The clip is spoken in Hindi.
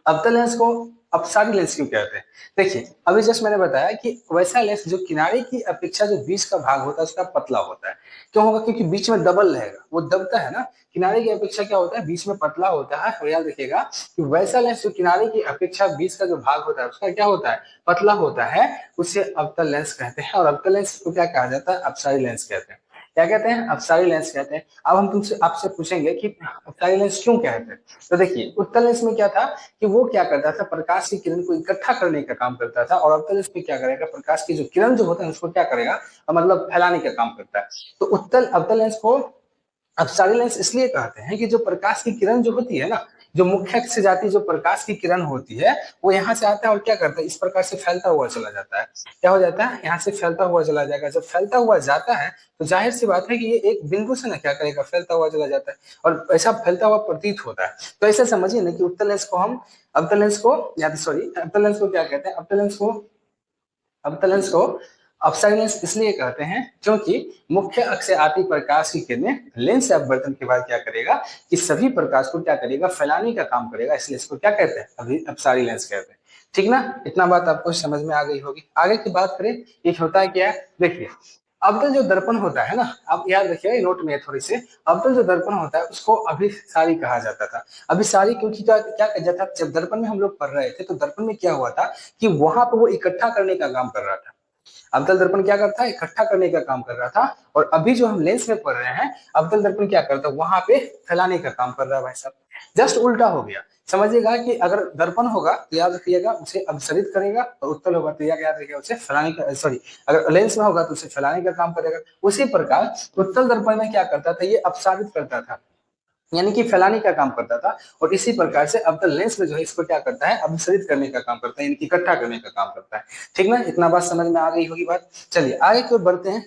अवतल लेंस को अपसारी लेंस क्यों कहते हैं? देखिए, अभी जस्ट मैंने बताया कि वैसा लेंस जो किनारे की अपेक्षा जो बीच का भाग होता है उसका पतला होता है। क्यों होगा? क्योंकि बीच में डबल रहेगा, वो दबता है ना। किनारे की अपेक्षा क्या होता है, बीच में पतला होता है। और याद रखिएगा कि वैसा लेंस जो किनारे की अपेक्षा बीच का जो भाग होता है उसका क्या होता है, पतला होता है, उसे अवतल लेंस कहते हैं। और अवतल लेंस को क्या कहा जाता है, अपसारी लेंस कहते हैं। क्या कहते हैं? अपसारी लेंस कहते हैं। अब हम तुमसे आपसे पूछेंगे कि अपसारी लेंस क्यों कहते हैं। तो देखिए, उत्तल लेंस में क्या था कि वो क्या करता था, प्रकाश की किरण को इकट्ठा करने का काम करता था। और अवतल लेंस में क्या करेगा, प्रकाश की जो किरण जो होता है उसको क्या करेगा, मतलब फैलाने का काम करता है। तो उत्तल अवतल लेंस को अपसारी लेंस इसलिए कहते हैं कि जो प्रकाश की किरण जो होती है ना, जो मुख्य अक्ष से जाती जो प्रकाश की किरण होती है, वो यहाँ से आता है और क्या करता है, इस प्रकार से फैलता हुआ चला जाता है। क्या हो जाता है, यहाँ से फैलता हुआ चला जाएगा। जब फैलता हुआ जाता है तो जाहिर सी बात है कि ये एक बिंदु से ना क्या करेगा, फैलता हुआ चला जाता है। और ऐसा फैलता हुआ प्रतीत होता है। तो ऐसे समझिए ना कि उत्तल लेंस को हम अवतल लेंस को या सॉरी अवतल लेंस को क्या कहते हैं, अवतल लेंस को अपसाइड लेंस इसलिए कहते हैं क्योंकि मुख्य अक्ष से आती प्रकाश की किरणें लेंस या अपवर्तन के बाद क्या करेगा कि सभी प्रकाश को क्या करेगा, फैलाने का काम करेगा। इसलिए इसको क्या कहते हैं, अभी अपसारी लेंस कहते हैं। ठीक ना, इतना बात आपको समझ में आ गई होगी। आगे की बात करें, ये होता है क्या है, देखिए अवतल जो दर्पण होता है ना, आप याद रखिए, नोट में थोड़ी से, अवतल जो दर्पण होता है उसको अभिसारी कहा जाता था। अभिसारी क्योंकि क्या क्या कहा जाता था, जब दर्पण में हम लोग पढ़ रहे थे तो दर्पण में क्या हुआ था कि वहां पर वो इकट्ठा करने का काम कर रहा था। अवतल दर्पण क्या करता है, इकट्ठा करने का काम कर रहा था। और अभी जो हम लेंस में पढ़ रहे हैं, अवतल दर्पण क्या करता है, वहां पे फैलाने का काम कर रहा है भाई साहब। जस्ट उल्टा हो गया। समझिएगा कि अगर दर्पण होगा तो याद रखिएगा उसे अपसरित करेगा, और उत्तल होगा तो याद रखिएगा उसे फैलाने का, सॉरी, अगर लेंस में होगा तो उसे फैलाने का काम करेगा। उसी प्रकार उत्तल दर्पण में क्या करता था, ये अपसारित करता था, यानी कि फैलाने का काम करता था। और इसी प्रकार से अवतल लेंस में जो है इसको क्या करता है, अभिसरित करने का काम करता है, यानी कि इकट्ठा करने का काम करता है। ठीक ना, इतना बात समझ में आ गई होगी बात। चलिए आगे की ओर बढ़ते हैं।